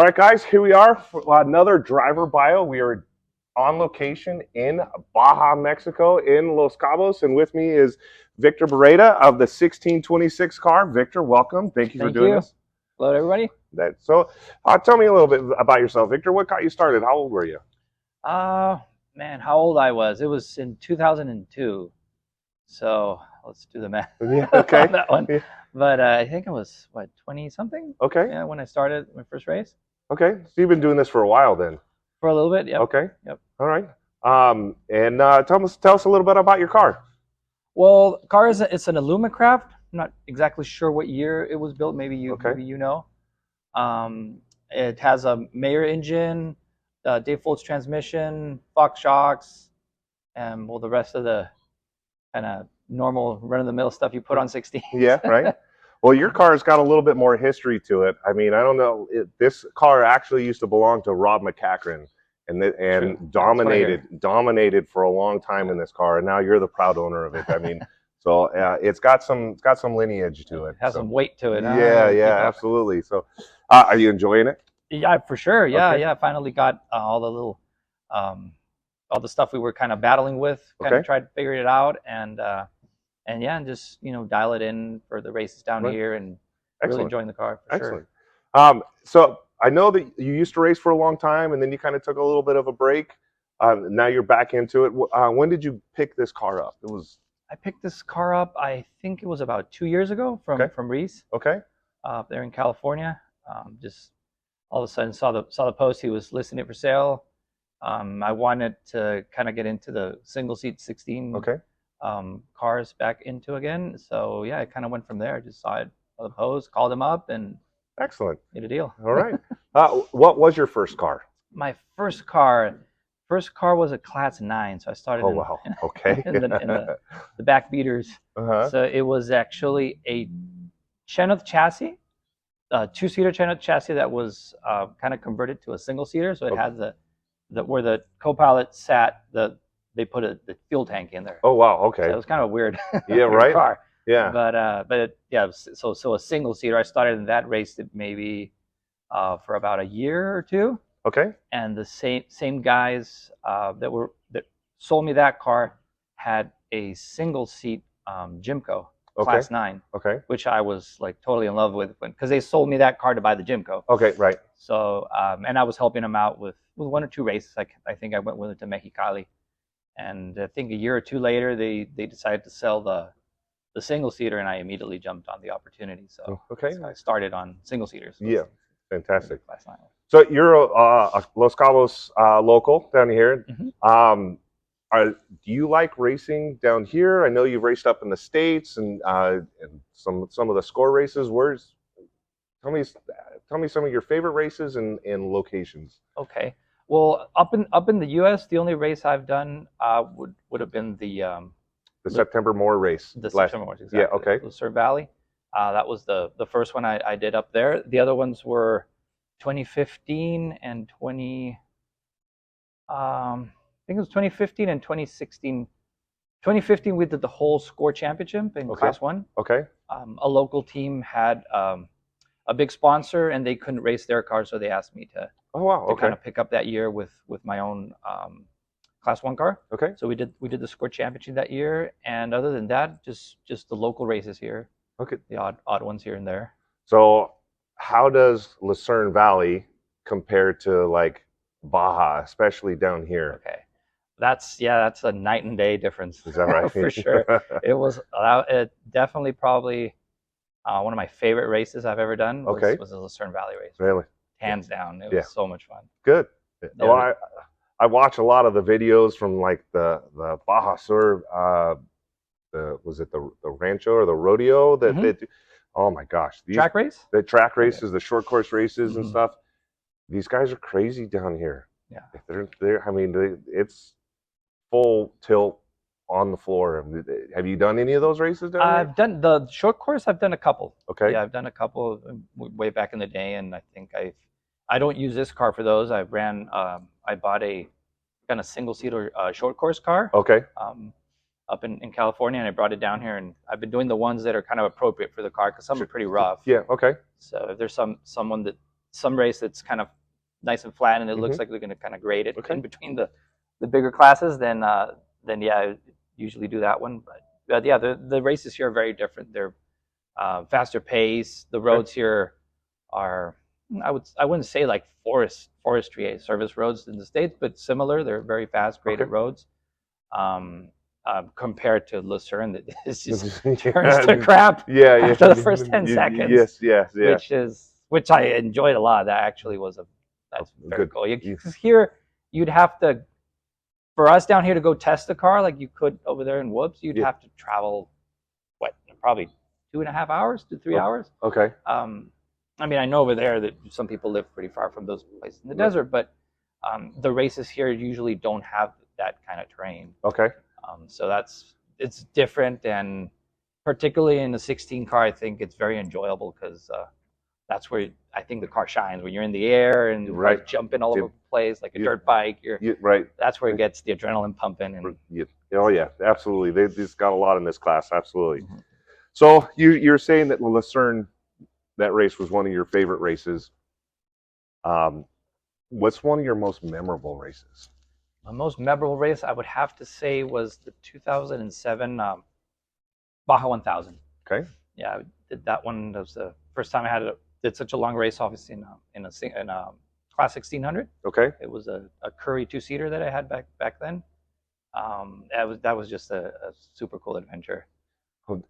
All right, guys, here we are for another driver bio. We are on location in Baja, Mexico, in Los Cabos, and with me is Victor Barreda of the 1626 car. Victor, welcome. Thank you for doing this. Hello, everybody. Tell me a little bit about yourself, Victor. What got you started? How old were you? Man, how old I was? It was in 2002. So let's do the math. Yeah, okay. on that one. Yeah. But I think I was, what, 20 something? Okay. Yeah, when I started my first race. Okay. So you've been doing this for a while then? For a little bit, yep. Okay. Yep. All right. Tell us a little bit about your car. Well, the car it's an Alumacraft. I'm not exactly sure what year it was built. Maybe you know. It has a Mayer engine, Dave Foltz transmission, Fox shocks, and well, the rest of the kind of normal run-of-the-mill stuff you put on 16. Yeah, right. Well, your car's got a little bit more history to it. I mean, I don't know. This car actually used to belong to Rob McCachran, and dominated for a long time in this car. And now you're the proud owner of it. I mean, so it's got some lineage to it. It has some weight to it. Yeah, absolutely. So, are you enjoying it? Yeah, for sure. Yeah, yeah. Finally got all the little, all the stuff we were kind of battling with. Kind of tried to figure it out, and yeah, and just dial it in for the races down here, and really enjoying the car for sure. So I know that you used to race for a long time, and then you kind of took a little bit of a break. Now you're back into it. When did you pick this car up? I picked this car up, I think it was about 2 years ago from Reese. Okay. There in California. Just all of a sudden saw the post. He was listing it for sale. I wanted to kind of get into the single seat 16 cars back into again. So yeah, I kind of went from there. Just saw the post, called him up, and made a deal. All right. What was your first car? My first car was a Class 9. So I started. Oh wow. Okay. in the back beaters. So it was actually a Chenoweth chassis. Two-seater Chenoweth chassis that was kind of converted to a single-seater, so it had the where the co-pilot sat. They put the fuel tank in there. Oh wow, okay. So it was kind of a weird, right? car. Yeah. But so a single-seater. I started in that, raced it maybe for about a year or two. Okay. And the same guys that sold me that car had a single-seat Jimco. Class 9, which I was like totally in love with because they sold me that car to buy the Jimco. Okay, right. So and I was helping them out with one or two races. I think I went with it to Mexicali, and I think a year or two later they decided to sell the single seater, and I immediately jumped on the opportunity. So so I started on single seaters. Yeah, fantastic. Class 9. So you're a Los Cabos local down here. Do you like racing down here? I know you've raced up in the States and some of the score races. Tell me some of your favorite races and locations. Okay. Well, up in the U.S., the only race I've done would have been the September Moore race. The September Moore, exactly. Yeah. Okay. Lucerne Valley. That was the first one I did up there. The other ones were 2015 and 20. I think it was 2015 and 2016. 2015, we did the whole score championship in Class 1. Okay. A local team had a big sponsor, and they couldn't race their car, so they asked me to kind of pick up that year with my own Class 1 car. Okay. So we did the score championship that year, and other than that, just the local races here. Okay. The odd ones here and there. So, how does Lucerne Valley compare to like Baja, especially down here? Okay. That's a night and day difference. Is that right? For sure. It was definitely probably one of my favorite races I've ever done was the Lucerne Valley race. Really? Hands down. It was so much fun. Good. Well, I watch a lot of the videos from like the Baja Sur, was it the Rancho or the Rodeo that they do? Oh my gosh. Track race? The track races, the short course races and stuff. These guys are crazy down here. Yeah. They're I mean, it's full tilt on the floor. Have you done any of those races down here? I've done the short course. I've done a couple. Okay. Yeah, I've done a couple way back in the day, and I think I don't use this car for those. I bought a kind of single seater short course car. Okay. Up in California, and I brought it down here, and I've been doing the ones that are kind of appropriate for the car because some are pretty rough. Yeah. Okay. So if there's someone that some race that's kind of nice and flat, and it looks Mhm. like they're going to kind of grade it Okay. in between the bigger classes, then yeah, I usually do that one. But yeah, the races here are very different. They're faster pace. The roads here are, I wouldn't say like forestry service roads in the States, but similar. They're very fast graded Okay. roads. Compared to Lucerne, that is just turns to crap Yeah, yeah. after the first 10 seconds. Yes, Which I enjoyed a lot. That actually that's very Good. cool. Because here you'd have to, for us down here to go test the car like you could over there in Whoops, you'd have to travel probably 2.5 hours to 3 hours. Okay. I mean, I know over there that some people live pretty far from those places in the desert, but the races here usually don't have that kind of terrain. Okay. So it's different, and particularly in the 16 car, I think it's very enjoyable because that's where I think the car shines when you're in the air and cars jumping all over the place like a dirt bike. That's where it gets the adrenaline pumping. And oh yeah, absolutely. They've just got a lot in this class, absolutely. Mm-hmm. So you're saying that Lucerne, that race was one of your favorite races. What's one of your most memorable races? My most memorable race, I would have to say, was the 2007 Baja 1000. Okay. Yeah, I did that one. That was the first time I did such a long race, obviously in a Class 1600. Okay. It was a Curry 2-seater that I had back then. That was just a super cool adventure.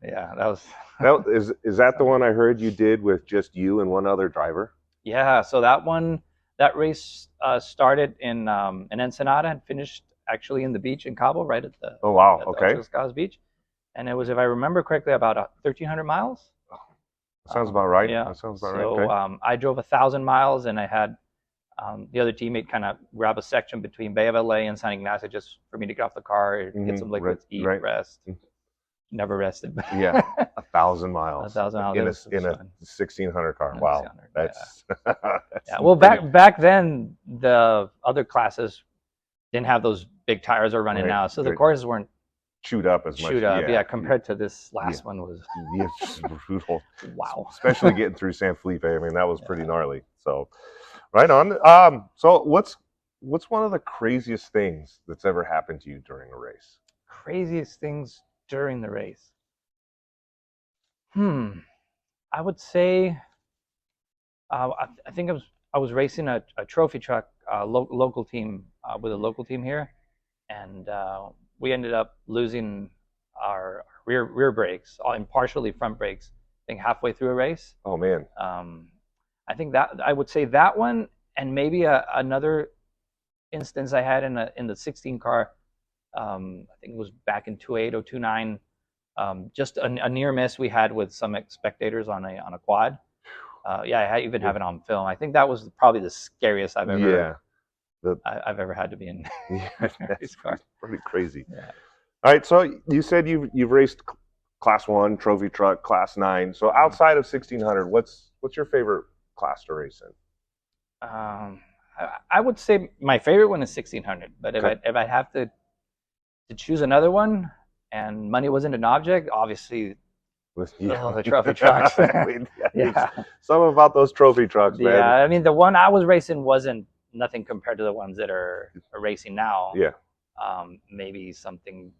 Yeah, that was. Is that the one I heard you did with just you and one other driver? Yeah. So that race started in Ensenada and finished actually in the beach in Cabo, right at the Los Beach, and it was, if I remember correctly, about 1,300 miles. Sounds about right. Yeah, that sounds about right. So okay. I drove 1,000 miles, and I had the other teammate kind of grab a section between Bay of LA and San Ignacio just for me to get off the car, get some liquids, eat, rest. Never rested. Yeah, 1,000 miles. 1,000 miles in a 1600 car. Wow, that's, that's Well, back then the other classes didn't have those big tires are running now, so the courses weren't chewed up as much. Yeah, compared to this last one was just brutal. Wow, especially getting through San Felipe. I mean, that was pretty gnarly. So, right on. So what's one of the craziest things that's ever happened to you during a race? Craziest things during the race. I would say I think I was racing a trophy truck local team with a local team here, and we ended up losing our rear brakes and partially front brakes, I think halfway through a race. Oh man. I think that I would say that one, and maybe another instance I had in the 16 car. I think it was back in 2008 or 2009. Just a near miss we had with some spectators on a quad. I even have it on film. I think that was probably the scariest I've ever I've ever had to be in. That's car. Pretty crazy. Yeah. All right, so you said you've raced Class 1 trophy truck, Class 9. So outside of 1600, what's your favorite class to race in? I would say my favorite one is 1600, but if I have to choose another one and money wasn't an object, obviously the trophy trucks. Something about those trophy trucks, man. Yeah, I mean, the one I was racing wasn't nothing compared to the ones that are racing now. Yeah. Maybe something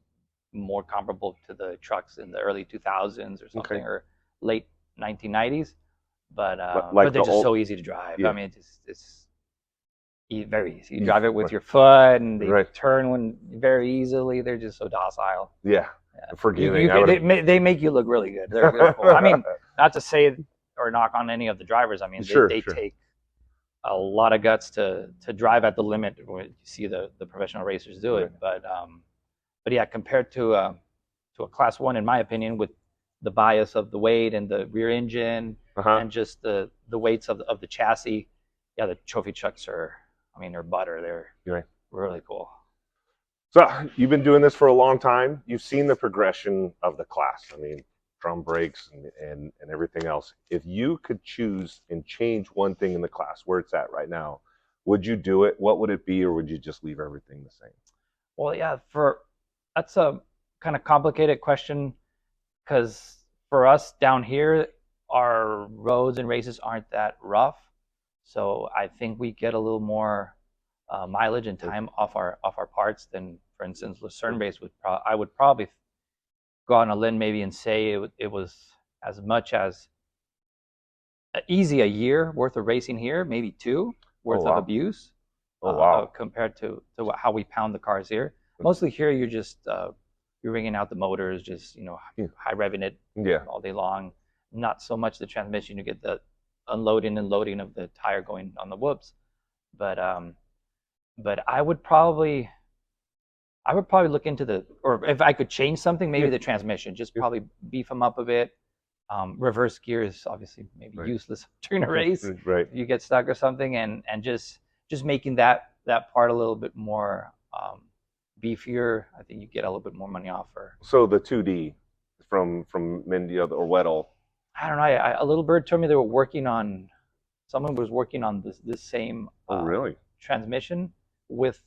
more comparable to the trucks in the early 2000s or something, or late 1990s. But they're just so easy to drive. Yeah. I mean, it's very easy. You drive it with your foot, and they turn very easily. They're just so docile. Yeah. Forgiving. They make you look really good. They're cool. I mean, not to say or knock on any of the drivers. I mean, they take a lot of guts to drive at the limit when you see the professional racers do it. But yeah, compared to a Class 1, in my opinion, with the bias of the weight and the rear engine and just the weights of the chassis, yeah, the trophy trucks they're butter. They're really cool. So you've been doing this for a long time. You've seen the progression of the class. I mean, drum brakes and everything else. If you could choose and change one thing in the class where it's at right now, would you do it? What would it be, or would you just leave everything the same? Well, yeah, that's a kind of complicated question, because for us down here, our roads and races aren't that rough. So I think we get a little more mileage and time off our parts than, for instance, Lucerne base I would probably go on a limb maybe and say it was as much as easy a year worth of racing here, maybe 2 worth of abuse. Oh wow! Compared to how we pound the cars here. Mostly here, you're just you're ringing out the motors, just high revving it all day long. Not so much the transmission. You get the unloading and loading of the tire going on the whoops. But I would probably look into or if I could change something, maybe the transmission. Just probably beef them up a bit. Reverse gear is obviously maybe useless during a race. Right. You get stuck or something, and just making that part a little bit more beefier. I think you get a little bit more money off her. So the 2D from Mindy or Weddell. I don't know. A little bird told me they were working on. Someone was working on this same really transmission with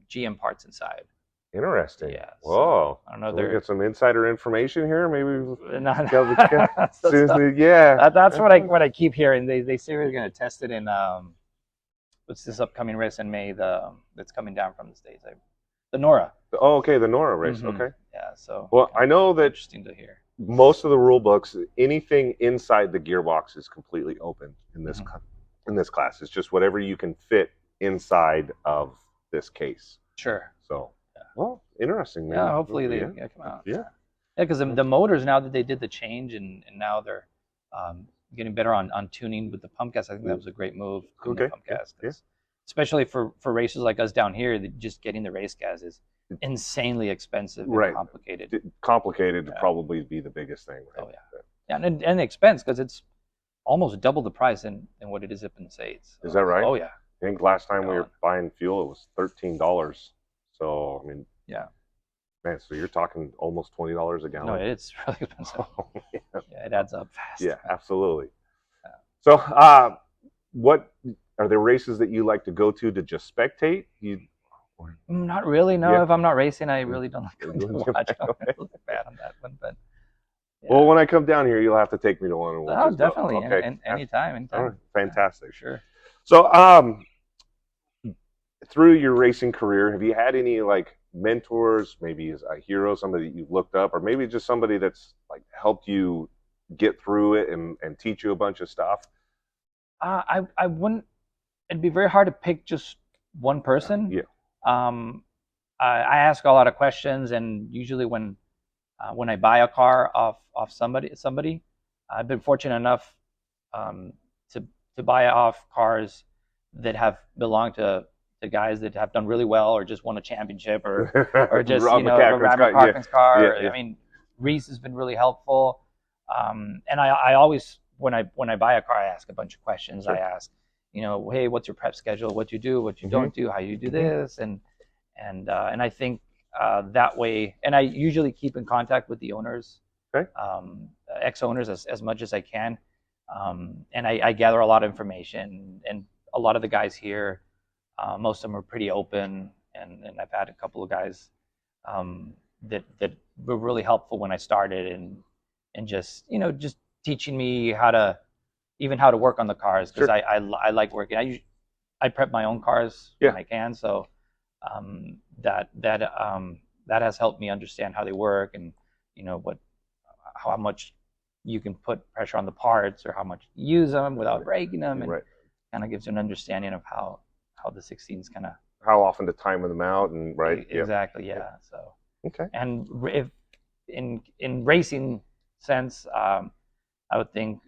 GM parts inside. Interesting. Yeah. Whoa. So, I don't know. So we get some insider information here. Maybe. That's what I keep hearing. They say we're going to test it in what's this upcoming race in May? That's coming down from the States. The NORA. Oh, okay, the NORA race. Mm-hmm. Okay. Yeah. So. Well, I know that. Interesting to hear. Most of the rule books, anything inside the gearbox is completely open in this in this class. It's just whatever you can fit inside of this case. Sure. So, well, interesting. Yeah. Hopefully they come out. Yeah. Yeah, because the motors, now that they did the change and now they're getting better on tuning with the pump gas. I think that was a great move. Okay. The pump gas, especially for races like us down here, just getting the race gas is insanely expensive and complicated. Complicated to probably be the biggest thing. Right? Oh yeah. And the expense, because it's almost double the price than what it is up in the States. Is that right? Oh yeah. I think last time we were buying fuel, it was $13. So I mean, man, so you're talking almost $20 a gallon. No, it's really expensive. Yeah, it adds up fast. Yeah, absolutely. Yeah. So, what are there races that you like to go to just spectate? Not really. No, if I'm not racing, I really don't like going to watch. I'm a little bad on that one, but. Yeah. Well, when I come down here, you'll have to take me to one. Oh, definitely. Okay. Anytime. Right. Fantastic. Sure. So, through your racing career, have you had any mentors, maybe as a hero, somebody that you've looked up, or maybe just somebody that's helped you get through it and teach you a bunch of stuff? I wouldn't. It'd be very hard to pick just one person. Yeah. I ask a lot of questions, and usually when I buy a car off somebody, I've been fortunate enough to buy off cars that have belonged to guys that have done really well, or just won a championship, or just Rob McCracken's car. I mean, Reese has been really helpful, and I always when I buy a car, I ask a bunch of questions. Sure. I ask, hey, what's your prep schedule? What you do, what you don't do, how you do this, and I think that way, and I usually keep in contact with the owners, ex-owners as much as I can, and I gather a lot of information, and a lot of the guys here. Most of them are pretty open, and I've had a couple of guys that were really helpful when I started, and just teaching me how to work on the cars, because I like working. I prep my own cars when I can, so that has helped me understand how they work, and how much you can put pressure on the parts, or how much you use them without breaking them, and kind of gives you an understanding of how the 16s kind of how often to time them out, and exactly. Yeah. So and if in racing sense, I would think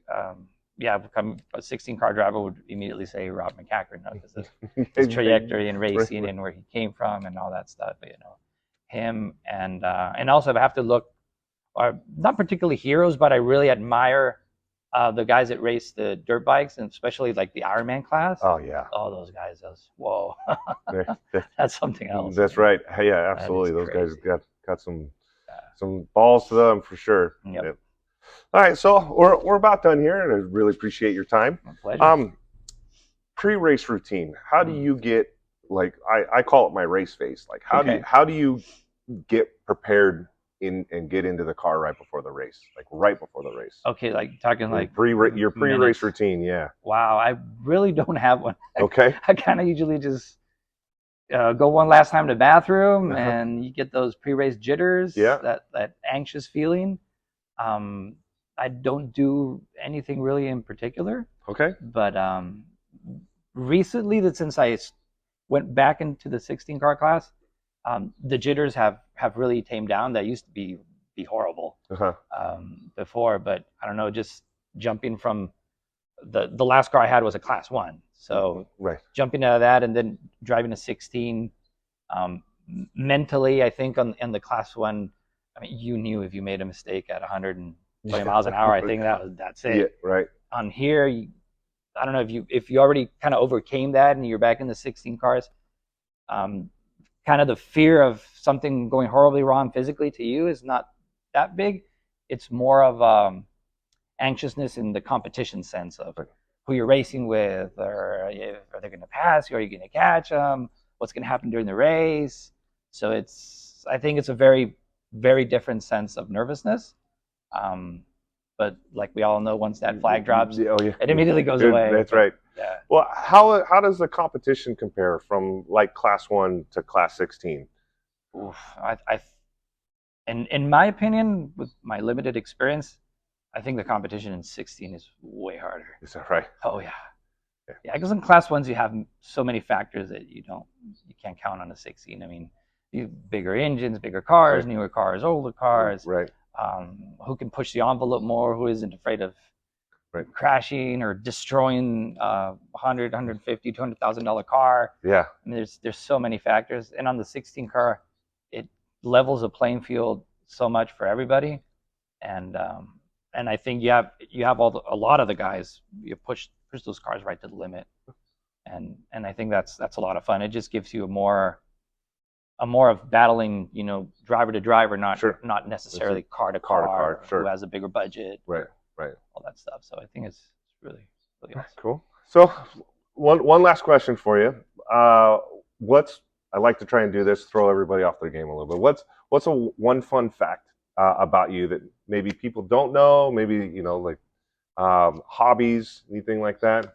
become a 16 car driver would immediately say Rob McCracken, because of his trajectory in racing and where he came from and all that stuff. Him, and also if I have to look, or not particularly heroes, but I really admire the guys that race the dirt bikes, and especially the Ironman class. Oh yeah. Oh, those guys. Whoa. That's something else. That's right. Yeah, absolutely. Those guys got some balls to them for sure. Yep. All right, so we're about done here, and I really appreciate your time. My pleasure. Pre-race routine. How do you get I call it my race face. How do you get prepared and get into the car right before the race, like right before the race? Okay, like talking like your pre-race minutes. routine, yeah. Wow, I really don't have one. Okay. I kind of usually just go one last time to the bathroom, and you get those pre-race jitters, that anxious feeling. I don't do anything really in particular. Okay. But recently, that since I went back into the 16 car class, the jitters have really tamed down. That used to be horrible before, but I don't know, just jumping from the last car I had was a class 1. So jumping out of that and then driving a 16, mentally, I think on the class 1, I mean, you knew if you made a mistake at 120 miles an hour, I think that's it. Yeah, right. On here, I don't know if you already kind of overcame that and you're back in the 16 cars. Kind of the fear of something going horribly wrong physically to you is not that big. It's more of anxiousness in the competition sense of who you're racing with, or are they going to pass you? Are you going to catch them? What's going to happen during the race? So I think it's a very, very different sense of nervousness. But like we all know, once that flag drops, it immediately goes away. That's right. Yeah. Well, how does the competition compare from like class 1 to class 16? Oof, in my opinion, with my limited experience, I think the competition in 16 is way harder. Is that right? Oh yeah. Yeah, because in class 1s you have so many factors that you can't count on a 16. I mean, you bigger engines, bigger cars, newer cars, older cars. Right. Who can push the envelope more? Who isn't afraid of crashing or destroying $100,000, $150,000, $200,000 car? Yeah. I mean, there's so many factors, and on the 16 car, it levels the playing field so much for everybody, and I think you have a lot of the guys, you push those cars right to the limit, and I think that's a lot of fun. It just gives you a more of battling, driver to driver, not necessarily car to car, who has a bigger budget, right, all that stuff. So I think it's really, really awesome. Cool. So one last question for you. I like to try and do this, throw everybody off their game a little bit. What's one fun fact about you that maybe people don't know? Maybe like hobbies, anything like that?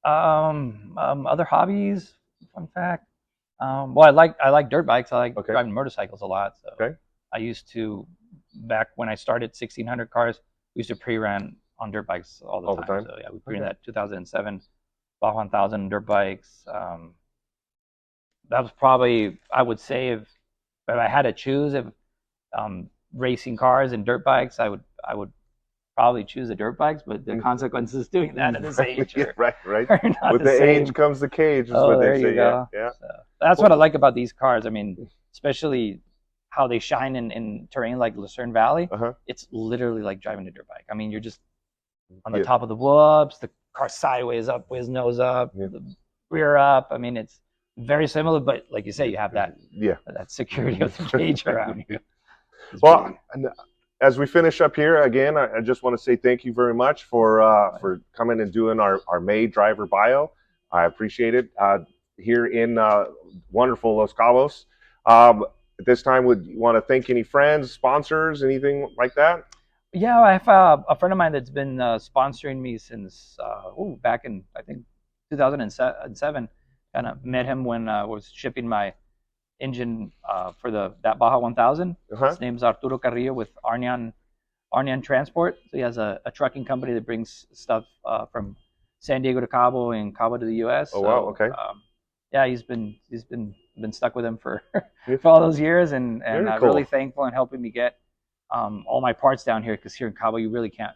Other hobbies, fun fact. Well, I like dirt bikes. I like driving motorcycles a lot. So I used to, back when I started 1600 cars, we used to pre-run on dirt bikes all the time. So yeah, we pre-ran that 2007 Baja 1000 dirt bikes. That was probably, I would say, if I had to choose, racing cars and dirt bikes, I would probably choose the dirt bikes, but the consequences of doing that at this age are With the age comes the cage, is what they say. Yeah. So that's what I like about these cars. I mean, especially how they shine in terrain like Lucerne Valley. It's literally like driving a dirt bike. I mean, you're just on the top of the whoops, the car sideways up, whiz nose up, the rear up. I mean, it's very similar, but like you say, you have that security of the cage around you. Well, as we finish up here, again, I just want to say thank you very much for coming and doing our May driver bio. I appreciate it. Here in wonderful Los Cabos. At this time, would you want to thank any friends, sponsors, anything like that? Yeah, I have a friend of mine that's been sponsoring me since back in, I think, 2007. Kind of met him when I was shipping my engine for that Baja 1000. His name's Arturo Carrillo with Arnian Transport. So he has a trucking company that brings stuff from San Diego to Cabo and Cabo to the U.S. Oh, wow, okay. Yeah, he's been stuck with him for all those years, and I'm really thankful in helping me get all my parts down here, because here in Cabo you really can't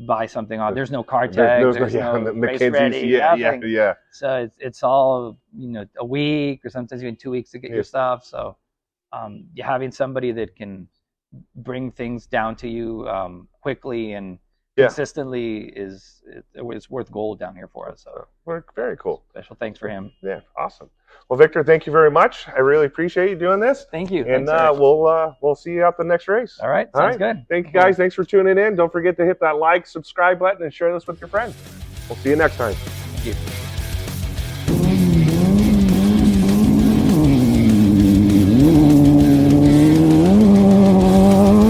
buy something on. There's no car tag. There's no race ready. Yeah. So it's all a week or sometimes even 2 weeks to get your stuff. So having somebody that can bring things down to you quickly and consistently it's worth gold down here for us. So very cool. Special thanks for him. Yeah, awesome. Well, Victor, thank you very much. I really appreciate you doing this. Thank you. And we'll see you at the next race. All right. Sounds good. Thank you, guys. Thanks for tuning in. Don't forget to hit that like, subscribe button, and share this with your friends. We'll see you next time. Thank you.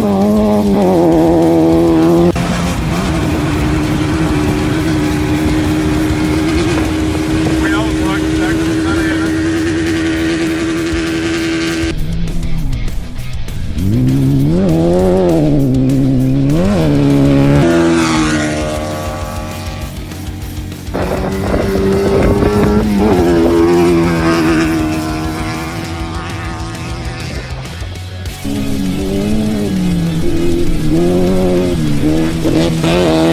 Thank you.